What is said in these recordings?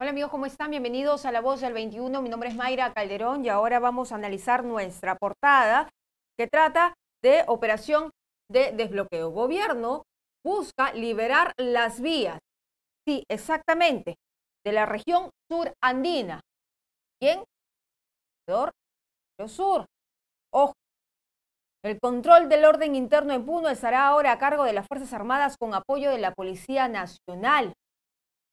Hola amigos, ¿cómo están? Bienvenidos a La Voz del 21. Mi nombre es Mayra Calderón y ahora vamos a analizar nuestra portada que trata de operación de desbloqueo. Gobierno busca liberar las vías, sí, exactamente, de la región sur andina. ¿Quién? Alrededor del sur. Ojo, el control del orden interno en Puno estará ahora a cargo de las Fuerzas Armadas con apoyo de la Policía Nacional.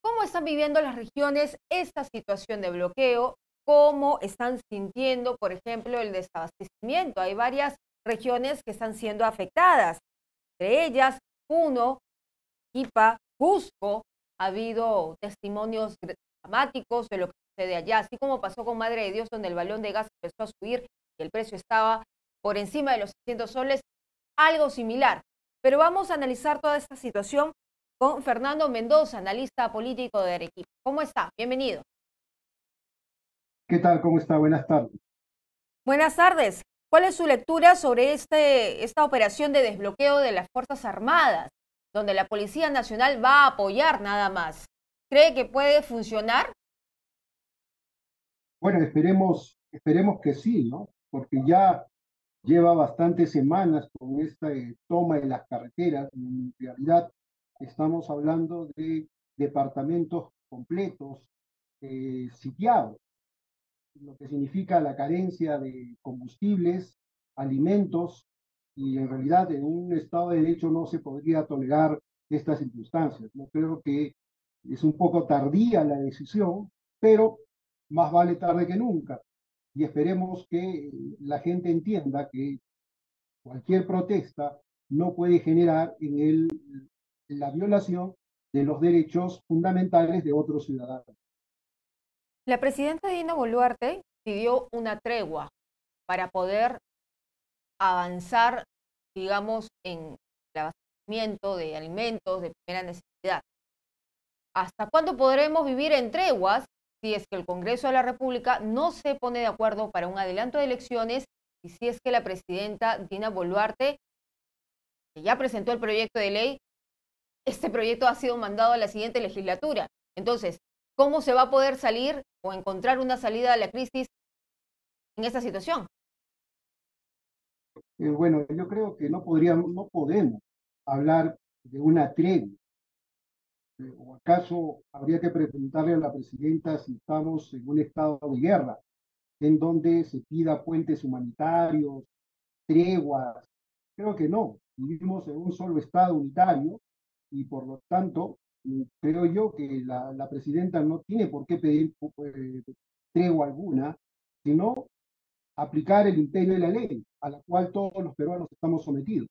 ¿Cómo están viviendo las regiones esta situación de bloqueo? ¿Cómo están sintiendo, por ejemplo, el desabastecimiento? Hay varias regiones que están siendo afectadas. Entre ellas, Puno, Ipa, Cusco. Ha habido testimonios dramáticos de lo que sucede allá, así como pasó con Madre de Dios, donde el balón de gas empezó a subir y el precio estaba por encima de los 600 soles. Algo similar. Pero vamos a analizar toda esta situación con Fernando Mendoza, analista político de Arequipa. ¿Cómo está? Bienvenido. ¿Qué tal? ¿Cómo está? Buenas tardes. Buenas tardes. ¿Cuál es su lectura sobre esta operación de desbloqueo de las Fuerzas Armadas, donde la Policía Nacional va a apoyar nada más? ¿Cree que puede funcionar? Bueno, esperemos que sí, ¿no? Porque ya lleva bastantes semanas con esta toma de las carreteras. En realidad estamos hablando de departamentos completos sitiados, lo que significa la carencia de combustibles, alimentos, y en realidad en un Estado de Derecho no se podría tolerar estas circunstancias. No creo que es un poco tardía la decisión, pero más vale tarde que nunca. Y esperemos que la gente entienda que cualquier protesta no puede generar en la violación de los derechos fundamentales de otros ciudadanos. La presidenta Dina Boluarte pidió una tregua para poder avanzar, digamos, en el abastecimiento de alimentos de primera necesidad. ¿Hasta cuándo podremos vivir en treguas si es que el Congreso de la República no se pone de acuerdo para un adelanto de elecciones y si es que la presidenta Dina Boluarte, que ya presentó el proyecto de ley, este proyecto ha sido mandado a la siguiente legislatura? Entonces, ¿cómo se va a poder salir o encontrar una salida a la crisis en esta situación? Bueno, yo creo que no podemos hablar de una tregua. ¿O acaso habría que preguntarle a la presidenta si estamos en un estado de guerra, en donde se pida puentes humanitarios, treguas? Creo que no. Vivimos en un solo estado unitario y por lo tanto creo yo que la presidenta no tiene por qué pedir tregua alguna, sino aplicar el imperio de la ley, a la cual todos los peruanos estamos sometidos.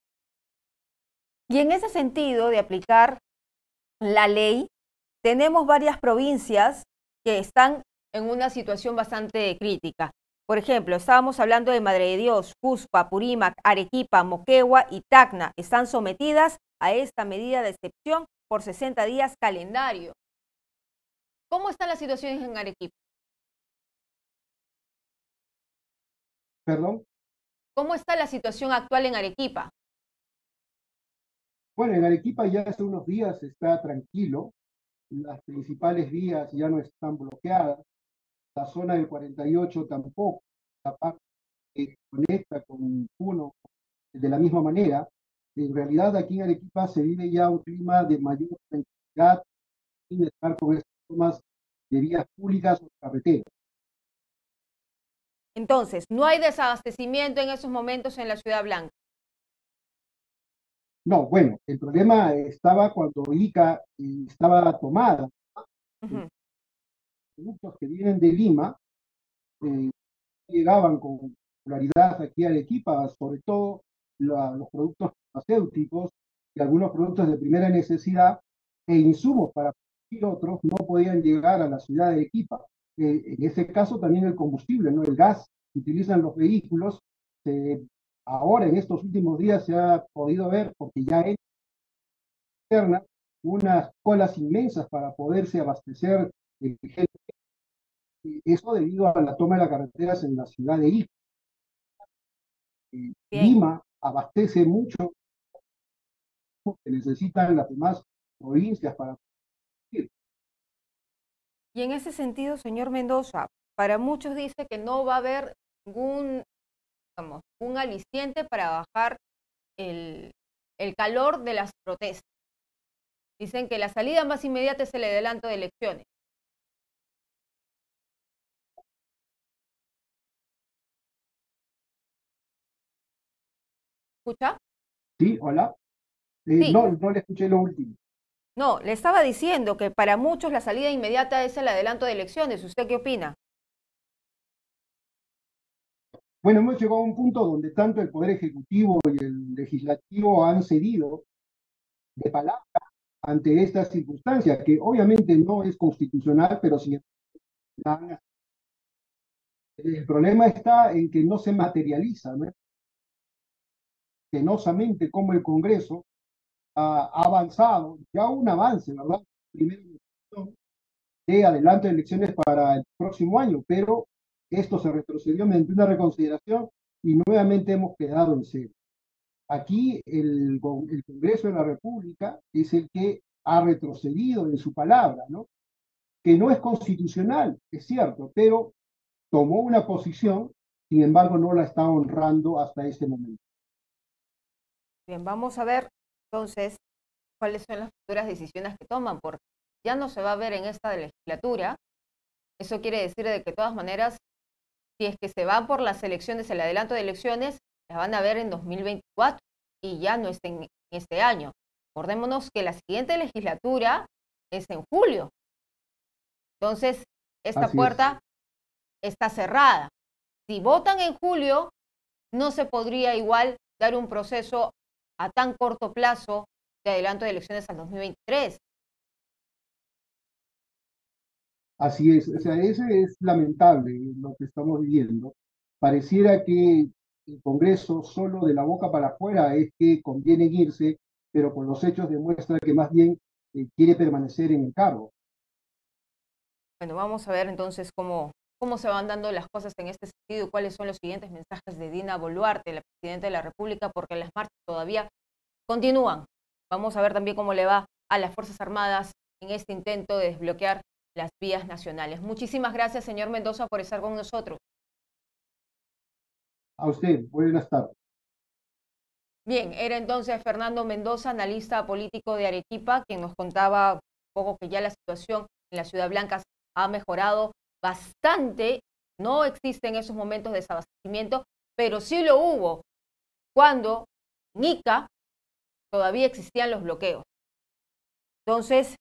Y en ese sentido de aplicar la ley, tenemos varias provincias que están en una situación bastante crítica. Por ejemplo, estábamos hablando de Madre de Dios, Cusco, Apurímac, Arequipa, Moquegua y Tacna. Están sometidas a esta medida de excepción por 60 días calendario. ¿Cómo están las situaciones en Arequipa? Perdón. ¿Cómo está la situación actual en Arequipa? Bueno, en Arequipa ya hace unos días está tranquilo, las principales vías ya no están bloqueadas, la zona del 48 tampoco, la parte que conecta con Puno de la misma manera. En realidad aquí en Arequipa se vive ya un clima de mayor tranquilidad sin estar con estas tomas de vías públicas o carreteras. Entonces, no hay desabastecimiento en esos momentos en la Ciudad Blanca. No, bueno, el problema estaba cuando Ica estaba tomada. Los Ujú. productos que vienen de Lima eh, llegaban con popularidad aquí a Arequipa, sobre todo los productos farmacéuticos y algunos productos de primera necesidad e insumos para producir otros no podían llegar a la ciudad de Arequipa. En ese caso también el combustible, ¿no? El gas que utilizan los vehículos, eh, ahora en estos últimos días se ha podido ver, porque ya hay unas colas inmensas para poderse abastecer de gente. Eso debido a la toma de las carreteras en la ciudad de Ica. Bien. Lima abastece mucho que necesitan las demás provincias para ir. Y en ese sentido, señor Mendoza, para muchos dice que no va a haber ningún, digamos, un aliciente para bajar el, el calor de las protestas. Dicen que la salida más inmediata es el adelanto de elecciones. ¿Escucha? Sí, hola. Sí, No le escuché lo último. no, le estaba diciendo que para muchos la salida inmediata es el adelanto de elecciones. ¿Usted qué opina? Bueno, hemos llegado a un punto donde tanto el Poder Ejecutivo y el Legislativo han cedido de palabra ante esta circunstancia, que obviamente no es constitucional, pero sí. El problema está en que no se materializa, ¿no? Penosamente como el Congreso ha avanzado, ya un avance, ¿verdad? Primero de adelanto de elecciones para el próximo año, pero esto se retrocedió mediante una reconsideración y nuevamente hemos quedado en cero. Aquí el Congreso de la República es el que ha retrocedido en su palabra, ¿no? Que no es constitucional, es cierto, pero tomó una posición, sin embargo no la está honrando hasta este momento. Bien, vamos a ver entonces cuáles son las futuras decisiones que toman, porque ya no se va a ver en esta legislatura. Eso quiere decir de que de todas maneras, si es que se va por las elecciones, el adelanto de elecciones, las van a ver en 2024 y ya no es en este año. Acordémonos que la siguiente legislatura es en julio. Entonces, esta Así es. puerta está cerrada. Si votan en julio, no se podría igual dar un proceso a tan corto plazo de adelanto de elecciones al 2023. Así es, o sea, eso es lamentable lo que estamos viviendo. Pareciera que el Congreso solo de la boca para afuera es que conviene irse, pero con los hechos demuestra que más bien quiere permanecer en el cargo. Bueno, vamos a ver entonces cómo se van dando las cosas en este sentido y cuáles son los siguientes mensajes de Dina Boluarte, la presidenta de la República, porque las marchas todavía continúan. Vamos a ver también cómo le va a las Fuerzas Armadas en este intento de desbloquear las vías nacionales. Muchísimas gracias, señor Mendoza, por estar con nosotros. A usted, buenas tardes. Bien, era entonces Fernando Mendoza, analista político de Arequipa, quien nos contaba un poco que ya la situación en la Ciudad Blanca ha mejorado bastante. No existen esos momentos de desabastecimiento, pero sí lo hubo cuando en Ica todavía existían los bloqueos. Entonces,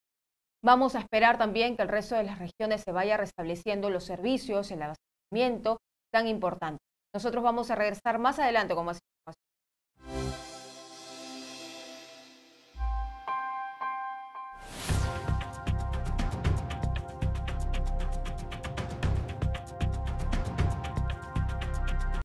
vamos a esperar también que el resto de las regiones se vaya restableciendo los servicios, el abastecimiento tan importante. Nosotros vamos a regresar más adelante con más